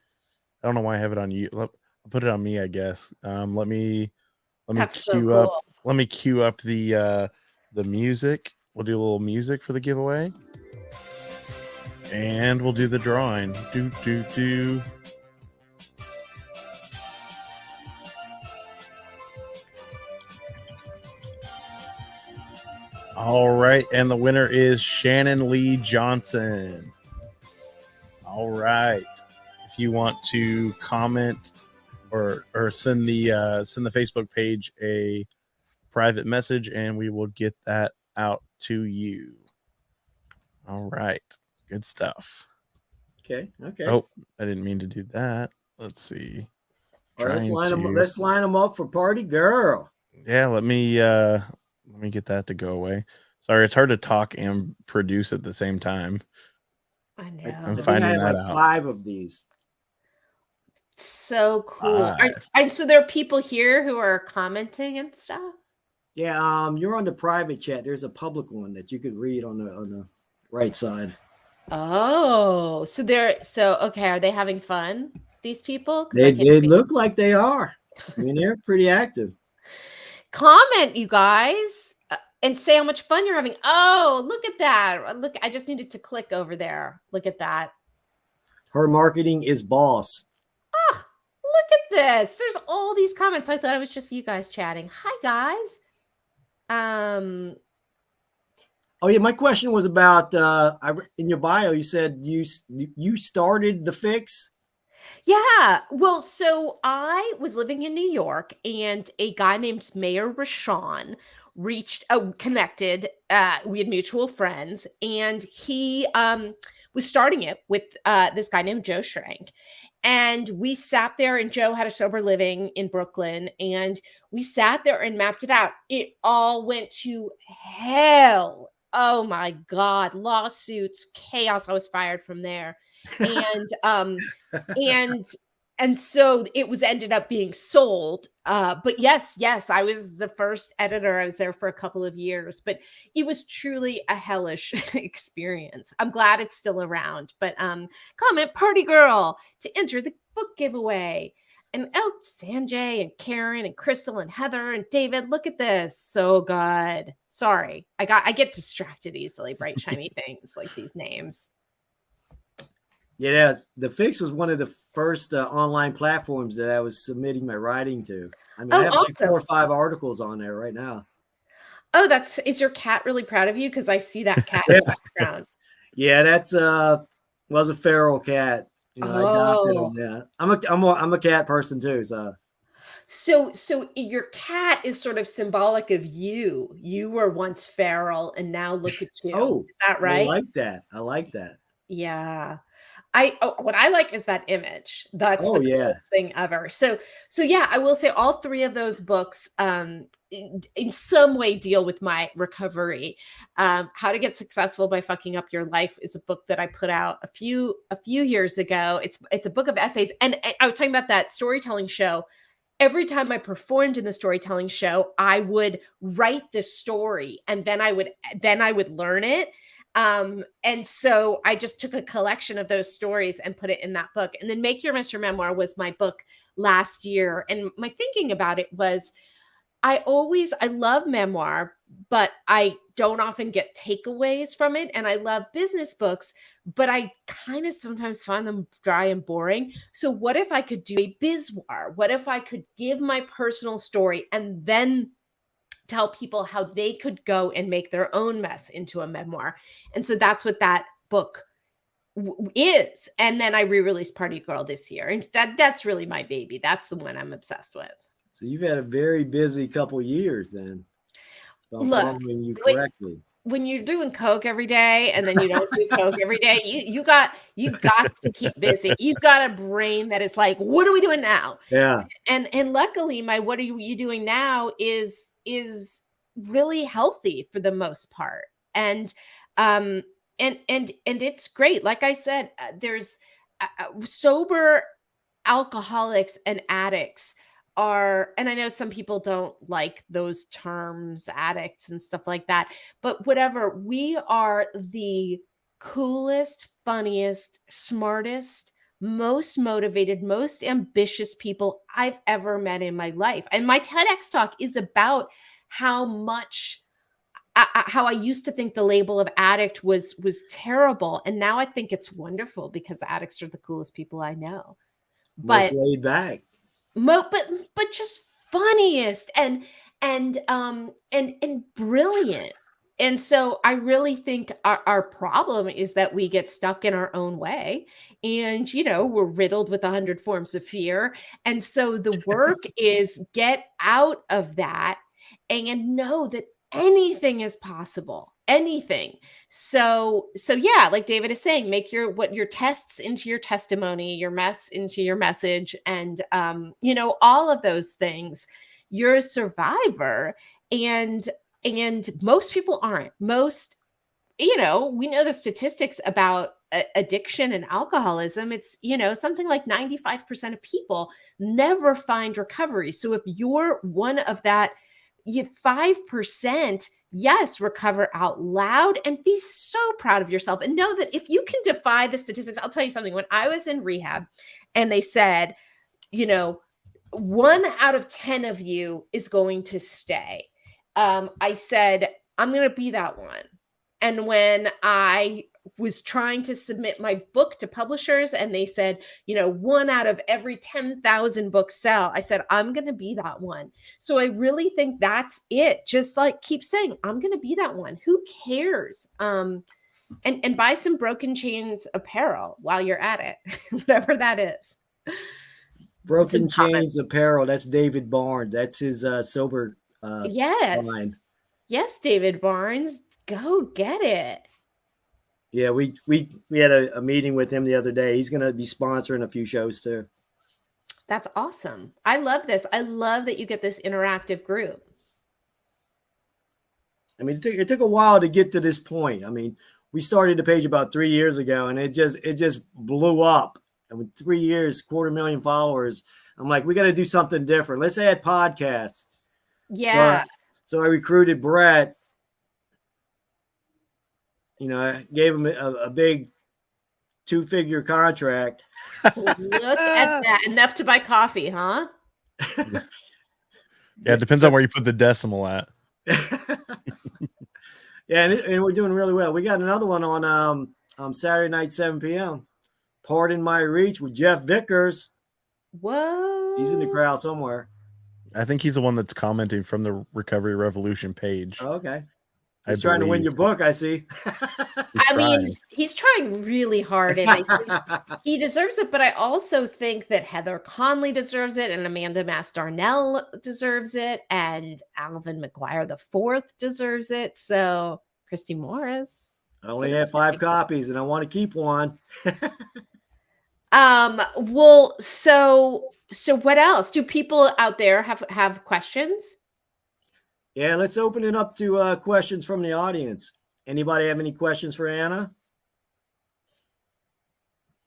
I don't know why I have it on you. I'll put it on me, I guess. Let me cue up. Let me cue up the music. We'll do a little music for the giveaway. And we'll do the drawing. Do. All right, and the winner is Shannon Lee Johnson. All right. If you want to comment or send the Facebook page a private message, and we will get that out to you. All right. Good stuff. Okay. Oh, I didn't mean to do that. Let's see. Let's line them up for Party Girl. Yeah, let me get that to go away. Sorry, it's hard to talk and produce at the same time. I know. I'm finding that out. 5 of these. So cool. And so there are people here who are commenting and stuff? Yeah, you're on the private chat. There's a public one that you could read on the right side. Oh, okay. Are they having fun, these people? They look like they are. I mean, they're pretty active. Comment, you guys, and say how much fun you're having. Oh, look at that. Look, I just needed to click over there. Look at that. Her marketing is boss. Oh, look at this. There's all these comments. I thought it was just you guys chatting. Hi, guys. Oh yeah, my question was about in your bio you said you started the fix. Yeah. Well, so I was living in New York and a guy named Mayor Rashawn connected. We had mutual friends and he was starting it with this guy named Joe Schrank. And we sat there and Joe had a sober living in Brooklyn and we sat there and mapped it out. It all went to hell. Oh my God. Lawsuits, chaos. I was fired from there. And and and so it was ended up being sold. But yes, I was the first editor. I was there for a couple of years, but it was truly a hellish experience. I'm glad it's still around. But comment party girl to enter the book giveaway. And oh, Sanjay and Karen and Crystal and Heather and David, look at this. So good. Sorry. I get distracted easily, bright shiny things like these names. Yeah, the Fix was one of the first online platforms that I was submitting my writing to. I mean, I have like 4 or 5 articles on there right now. Oh, is your cat really proud of you? Because I see that cat in the background. Yeah, that's was a feral cat. You know, I adopted him. Yeah, I'm a cat person too. So your cat is sort of symbolic of you. You were once feral, and now look at you. Oh, is that right? I like that. Yeah. What I like is that image. That's the coolest thing ever. So yeah, I will say all 3 of those books in some way deal with my recovery. How to Get Successful by Fucking Up Your Life is a book that I put out a few years ago. It's a book of essays, and I was talking about that storytelling show. Every time I performed in the storytelling show, I would write the story and then I would learn it. And so I just took a collection of those stories and put it in that book. And then Make Your Mess Your Memoir was my book last year. And my thinking about it was I love memoir, but I don't often get takeaways from it. And I love business books, but I kind of sometimes find them dry and boring. So what if I could do a bizwar? What if I could give my personal story and then tell people how they could go and make their own mess into a memoir? And so that's what that book is. And then I re-released Party Girl this year. And that's really my baby. That's the one I'm obsessed with. So you've had a very busy couple years then. Look, following you correctly. When you're doing coke every day and then you don't do coke every day, you got to keep busy. You've got a brain that is like, what are we doing now? Yeah. And luckily my what are you doing now is really healthy for the most part. And it's great. Like I said, there's sober alcoholics and addicts and I know some people don't like those terms, addicts and stuff like that, but whatever, we are the coolest, funniest, smartest, most motivated, most ambitious people I've ever met in my life. And my TEDx talk is about how I used to think the label of addict was terrible. And now I think it's wonderful because addicts are the coolest people I know. But laid back. But just funniest and brilliant. And so I really think our problem is that we get stuck in our own way and, we're riddled with 100 forms of fear. And so the work is get out of that and know that anything is possible. Anything. So yeah, like David is saying, make your tests into your testimony, your mess into your message, and all of those things. You're a survivor, and most people aren't. Most, we know the statistics about addiction and alcoholism. It's something like 95% of people never find recovery. So if you're one of that, you 5%. Yes, recover out loud and be so proud of yourself and know that if you can defy the statistics, I'll tell you something. When I was in rehab and they said, 1 out of 10 of you is going to stay. I said, I'm going to be that one. And when I was trying to submit my book to publishers and they said, 1 out of every 10,000 books sell. I said, I'm going to be that one. So I really think that's it. Just like keep saying, I'm going to be that one. Who cares? And buy some Broken Chains apparel while you're at it, whatever that is. Broken Chains apparel. That's David Barnes. That's his sober yes line. Yes, David Barnes, go get it. Yeah, we had a meeting with him the other day. He's going to be sponsoring a few shows too. That's awesome. I love this. I love that you get this interactive group. I mean, it took a while to get to this point. I mean, we started the page about 3 years ago, and it just blew up. And with 3 years, 250,000 followers, I'm like, we got to do something different. Let's add podcasts. Yeah. So I recruited Brett. I gave him a big 2-figure contract. Look at that. Enough to buy coffee, huh? Yeah, it depends on where you put the decimal at. Yeah, and we're doing really well. We got another one on Saturday night, 7 p.m. Pardon My Reach with Jeff Vickers. Whoa. He's in the crowd somewhere. I think he's the one that's commenting from the Recovery Revolution page. Oh, okay. He's trying to win your book, I see. He's trying really hard, and I think he deserves it. But I also think that Heather Conley deserves it, and Amanda Mass-Darnell deserves it, and Alvin McGuire IV deserves it. So Christy Morris. I only have 5 copies, and I want to keep one. Well, so what else? Do people out there have questions? Yeah, let's open it up to questions from the audience. Anybody have any questions for Anna?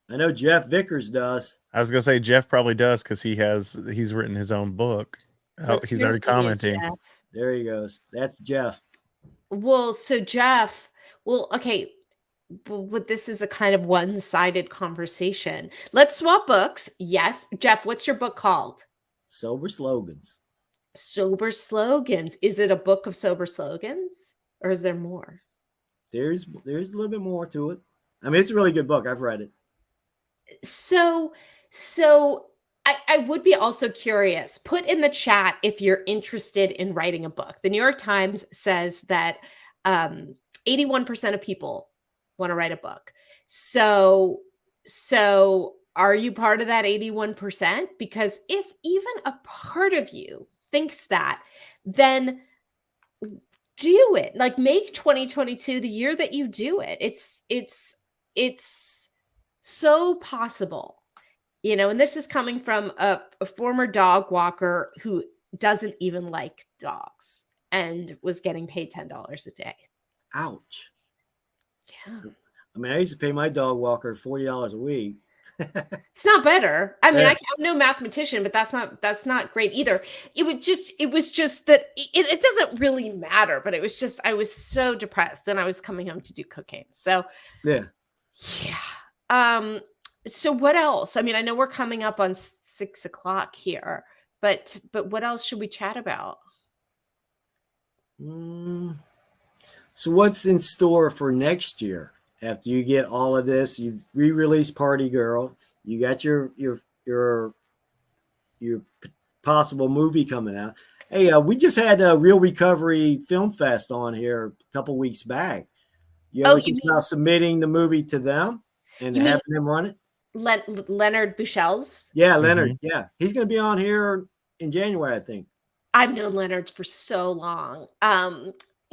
I know Jeff Vickers does. I was going to say Jeff probably does because he's written his own book. He's already commenting. There he goes. That's Jeff. Well, so Jeff, okay. But this is a kind of one-sided conversation. Let's swap books. Yes. Jeff, what's your book called? Sober Slogans. Sober Slogans. Is it a book of sober slogans or is there more? There's a little bit more to it. I mean, it's a really good book. I've read it. So I would be also curious. Put in the chat if you're interested in writing a book. The New York Times says that 81% of people want to write a book. So are you part of that 81%? Because if even a part of you thinks that, then do it. Like, make 2022 the year that you do it. It's so possible, and this is coming from a former dog walker who doesn't even like dogs and was getting paid $10 a day. Ouch. Yeah. I mean, I used to pay my dog walker $40 a week. It's not better. I mean, I'm no mathematician, but that's not great either. It was just that it doesn't really matter, but it was just, I was so depressed and I was coming home to do cocaine. So yeah. So what else? I mean, I know we're coming up on 6 o'clock here, but what else should we chat about? So what's in store for next year? After you get all of this, you re-release Party Girl, you got your possible movie coming out. Hey, we just had a Real Recovery Film Fest on here a couple weeks back. You ever think about submitting the movie to them and having them run it? Leonard Buchel's? Yeah, Leonard. Mm-hmm. Yeah, he's going to be on here in January, I think. I've known Leonard for so long.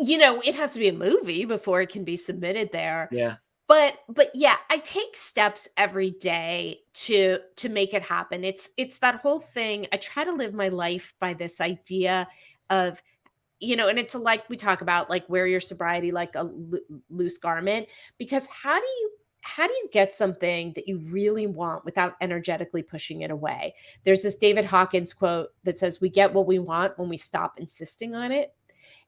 It has to be a movie before it can be submitted there. Yeah. But yeah, I take steps every day to make it happen. It's that whole thing. I try to live my life by this idea of, and it's like we talk about, like, wear your sobriety like a loose garment, because how do you get something that you really want without energetically pushing it away? There's this David Hawkins quote that says, "We get what we want when we stop insisting on it."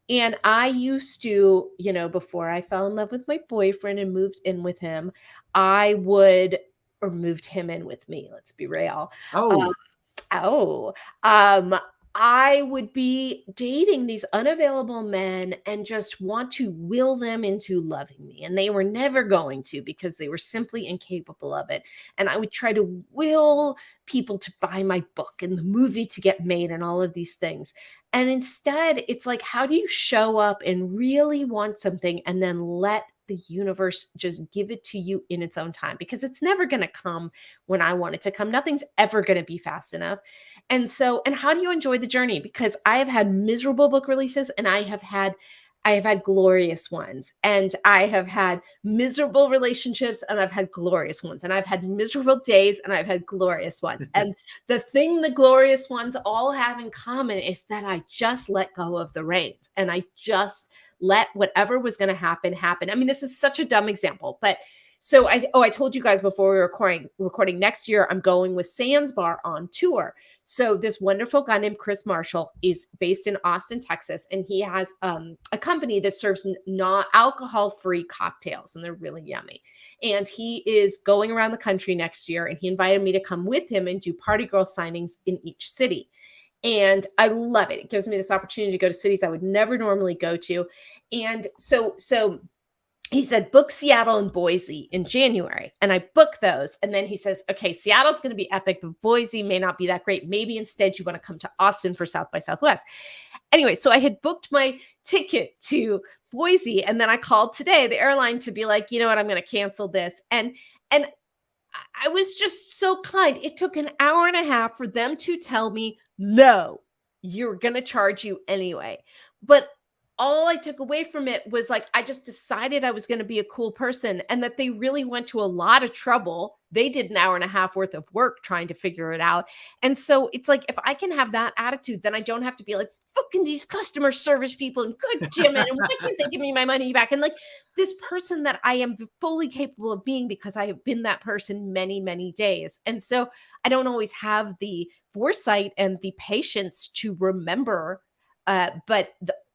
And I used to, before I fell in love with my boyfriend and moved in with him, moved him in with me. Let's be real. I would be dating these unavailable men and just want to will them into loving me. And they were never going to, because they were simply incapable of it. And I would try to will people to buy my book and the movie to get made and all of these things. And instead, it's like, how do you show up and really want something and then let the universe just give it to you in its own time? Because it's never going to come when I want it to come. Nothing's ever going to be fast enough. And so, and how do you enjoy the journey? Because I have had miserable book releases and I have had glorious ones, and I have had miserable relationships and I've had glorious ones, and I've had miserable days and I've had glorious ones. And the thing the glorious ones all have in common is that I just let go of the reins and I just let whatever was going to happen happen. I mean, this is such a dumb example, but so I told you guys before we were recording next year, I'm going with Sands Bar on tour. So this wonderful guy named Chris Marshall is based in Austin, Texas, and he has a company that serves not alcohol-free cocktails, and they're really yummy. And he is going around the country next year, and he invited me to come with him and do party girl signings in each city. And I love it. It gives me this opportunity to go to cities I would never normally go to. And so he said, book Seattle and Boise in January. And I booked those. And then he says, okay, Seattle's going to be epic, but Boise may not be that great. Maybe instead you want to come to Austin for South by Southwest. Anyway, so I had booked my ticket to Boise. And then I called today, the airline, to be like, you know what, I'm going to cancel this. And I was just so kind. It took an hour and a half for them to tell me, no, you're going to charge you anyway. But all I took away from it was like, I just decided I was going to be a cool person, and that they really went to a lot of trouble. They did an hour and a half worth of work trying to figure it out. And so it's like, if I can have that attitude, then I don't have to be like, fucking these customer service people and good damn it. And why can't they give me my money back? And like this person that I am fully capable of being, because I have been that person many, many days. And so I don't always have the foresight and the patience to remember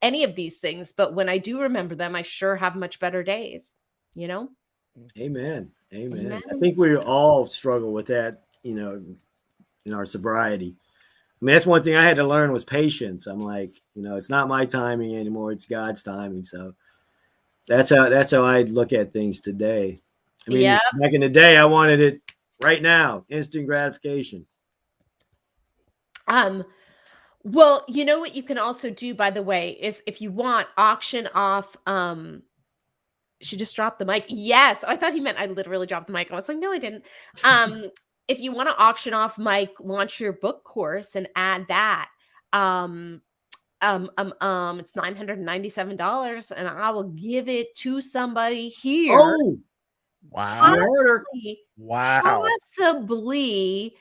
any of these things, but when I do remember them, I sure have much better days, you know? Amen. I think we all struggle with that, in our sobriety. I mean, that's one thing I had to learn was patience. I'm like, it's not my timing anymore. It's God's timing. So that's how I look at things today. I mean, back in the day, I wanted it right now, instant gratification. Well, you know what you can also do, by the way, is if you want, auction off. She just dropped the mic. Yes, I thought he meant I literally dropped the mic. I was like, no, I didn't. If you want to auction off my launch your book course and add that, it's $997, and I will give it to somebody here. Oh, wow! Possibly.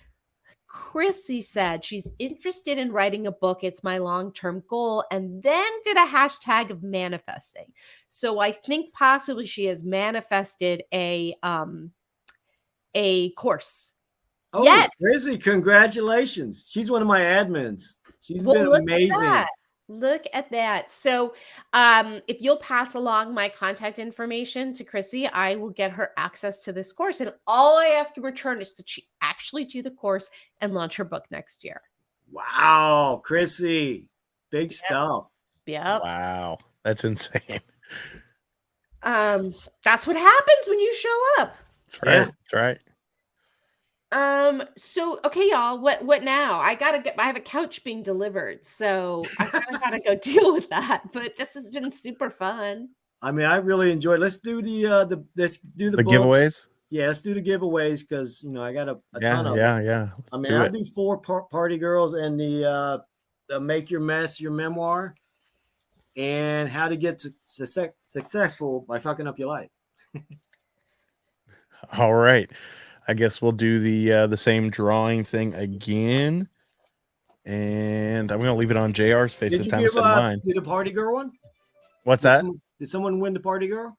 Chrissy said she's interested in writing a book. It's my long-term goal. And then did a hashtag of manifesting. So I think possibly she has manifested a course. Oh, yes. Chrissy, congratulations. She's one of my admins. She's been amazing. Look at that. So if you'll pass along my contact information to Chrissy, I will get her access to this course. And all I ask in return is that she actually do the course and launch her book next year. Wow, Chrissy. Big stuff. Yeah. Wow. That's insane. That's what happens when you show up. That's right. Yeah. That's right. So okay, y'all, what now? I have a couch being delivered, so I kind of gotta go deal with that. But this has been super fun. I mean, I really enjoyed. Let's do the giveaways. Yeah, let's do the giveaways, because I got a ton of them. Yeah. I mean, I'll do 4 party girls and the Make Your Mess Your Memoir, and how to get successful by fucking up your life. All right. I guess we'll do the same drawing thing again, and I'm gonna leave it on JR's face this time instead of mine. Did a party girl one? What's that? Did someone win the party girl?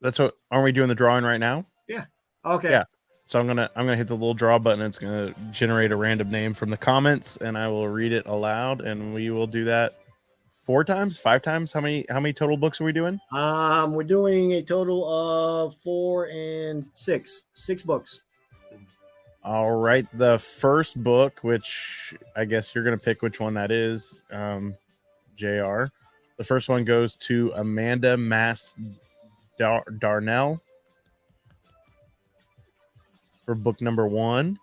That's what. Aren't we doing the drawing right now? Yeah. Okay. Yeah. So I'm gonna hit the little draw button. It's gonna generate a random name from the comments, and I will read it aloud, and we will do that 4 times, 5 times. How many total books are we doing? We're doing a total of 4 and 6 books. All right. The first book, which I guess you're going to pick which one that is, JR. The first one goes to Amanda Mass Darnell for book number 1.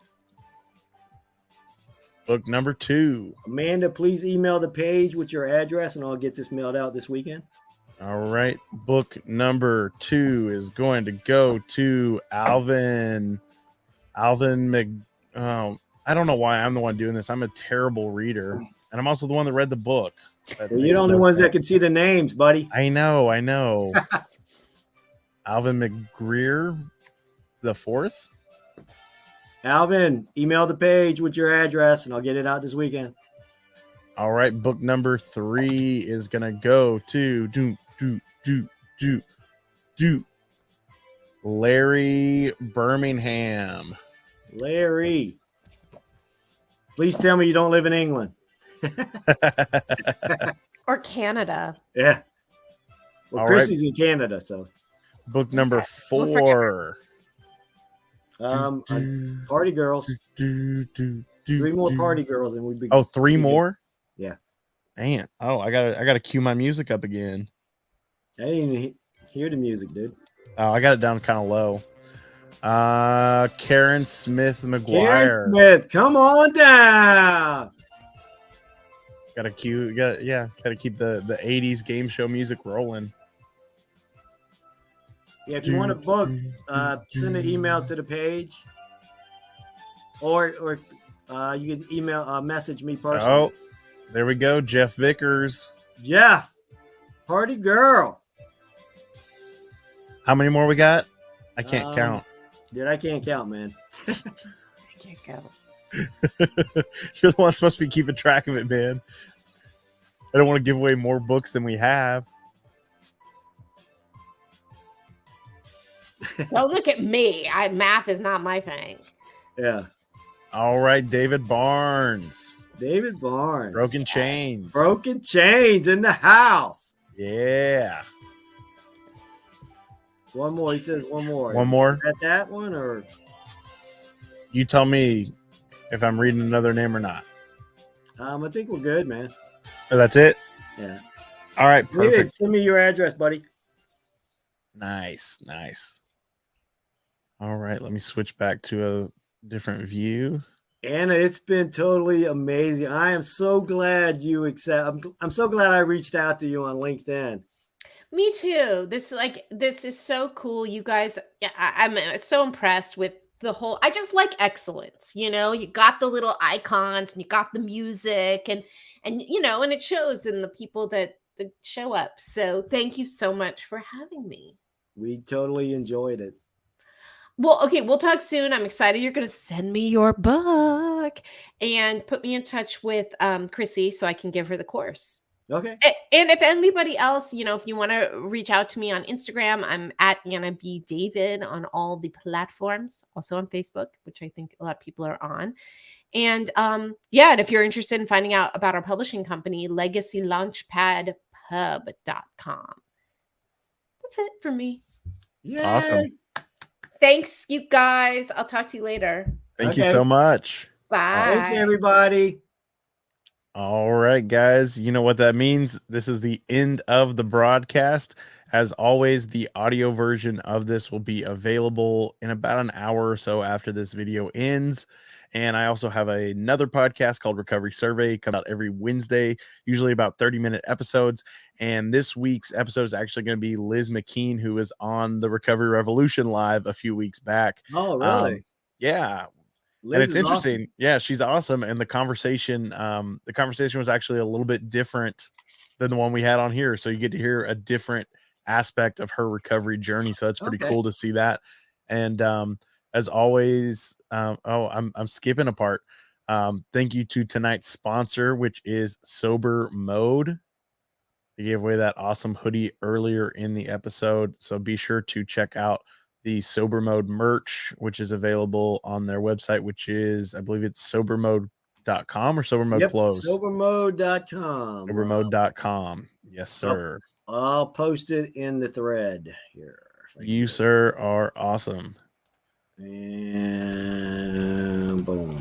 Book number 2. Amanda, please email the page with your address, and I'll get this mailed out this weekend. All right. Book number 2 is going to go to Alvin Mc. I don't know why I'm the one doing this. I'm a terrible reader, and I'm also the one that read the book. Well, you're the only ones that can see the names, buddy. I know. Alvin McGreer, the 4th. Alvin, email the page with your address, and I'll get it out this weekend. All right. Book number 3 is gonna go to Larry Birmingham. Larry, please tell me you don't live in England. Or Canada. Yeah. Well, All Chrissy's in Canada, so. Book number Okay. We'll forget 4. Party Girls. 3 more Party Girls, and we'd be. Oh, 3 more? Yeah. Man. Oh, I gotta cue my music up again. I didn't even hear the music, dude. Oh, I got it down kind of low. Karen Smith McGuire. Karen Smith, come on down. Gotta keep the 80s game show music rolling. Yeah, if you want to book, send an email to the page, or you can email message me personally. Oh, there we go, Jeff Vickers. Jeff, Party Girl. How many more we got? I can't count. Dude, I can't count, man. I can't go. You're the one supposed to be keeping track of it, man. I don't want to give away more books than we have. Well, look at me. Math is not my thing. Yeah. All right, David Barnes. David Barnes. Broken Chains. Broken Chains in the house. Yeah. One more. He says one more. One more? Is that one, or? You tell me if I'm reading another name or not. I think we're good, man. Oh, that's it? Yeah. All right, perfect. David, send me your address, buddy. Nice. All right, let me switch back to a different view. Anna, it's been totally amazing. I am so glad you accept. I'm so glad I reached out to you on LinkedIn. Me too. This is so cool. You guys, I'm so impressed with the whole. I just like excellence. You got the little icons and you got the music and it shows in the people that show up. So thank you so much for having me. We totally enjoyed it. Well, okay, we'll talk soon. I'm excited you're going to send me your book and put me in touch with Chrissy so I can give her the course. Okay. And if anybody else, if you want to reach out to me on Instagram, I'm at Anna B. David on all the platforms, also on Facebook, which I think a lot of people are on. And and if you're interested in finding out about our publishing company, legacylaunchpadpub.com. That's it for me. Yeah. Awesome. Thanks, you guys. I'll talk to you later. Thank you so much. Bye. Thanks, everybody. All right, guys. You know what that means. This is the end of the broadcast. As always, the audio version of this will be available in about an hour or so after this video ends. And I also have another podcast called Recovery Survey. Come out every Wednesday, usually about 30-minute episodes. And this week's episode is actually going to be Liz McKean, who was on the Recovery Revolution Live a few weeks back. Oh, really? Yeah. Liz and it's is interesting. awesome. Yeah, she's awesome. And the conversation was actually a little bit different than the one we had on here. So you get to hear a different aspect of her recovery journey. So that's pretty cool to see that. And as always, I'm skipping a part. Thank you to tonight's sponsor, which is Sober Mode. They gave away that awesome hoodie earlier in the episode. So be sure to check out the Sober Mode merch, which is available on their website, which is, I believe it's sobermode.com or sobermode clothes. Sobermode.com. Sobermode.com. Yes, sir. I'll post it in the thread here. You, sir, are awesome. And boom.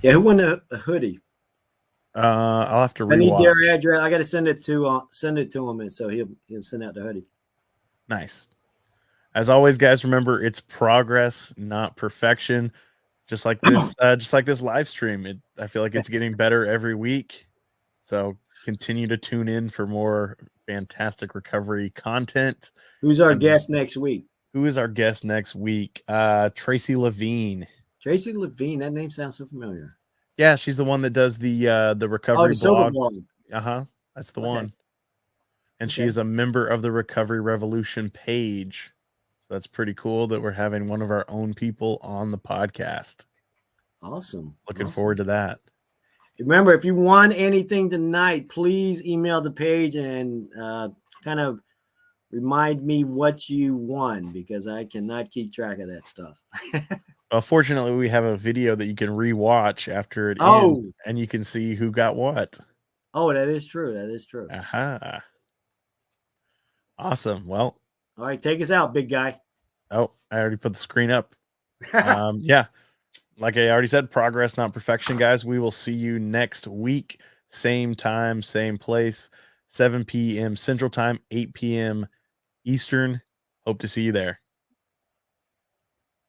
Yeah, who won the hoodie? I'll have to I need their rewatch. address. I got to send it to him, and so he'll send out the hoodie. Nice. As always, guys, remember it's progress, not perfection. Just like this live stream. I feel like it's getting better every week. So continue to tune in for more fantastic recovery content. Who's our guest next week? Who is our guest next week? Tracy Levine. Tracy Levine. That name sounds so familiar. Yeah, she's the one that does the recovery blog. That's the one. And she is a member of the Recovery Revolution page. So that's pretty cool that we're having one of our own people on the podcast. Awesome. Looking forward to that. Remember, if you won anything tonight, please email the page and kind of remind me what you won, because I cannot keep track of that stuff. Well, fortunately, we have a video that you can rewatch after it ends, and you can see who got what. Oh, that is true. That is true. Aha. Awesome. Well, all right, take us out, big guy. Oh, I already put the screen up. Yeah. Like I already said, progress, not perfection, guys. We will see you next week. Same time, same place, 7 p.m. Central Time, 8 p.m. Eastern. Hope to see you there.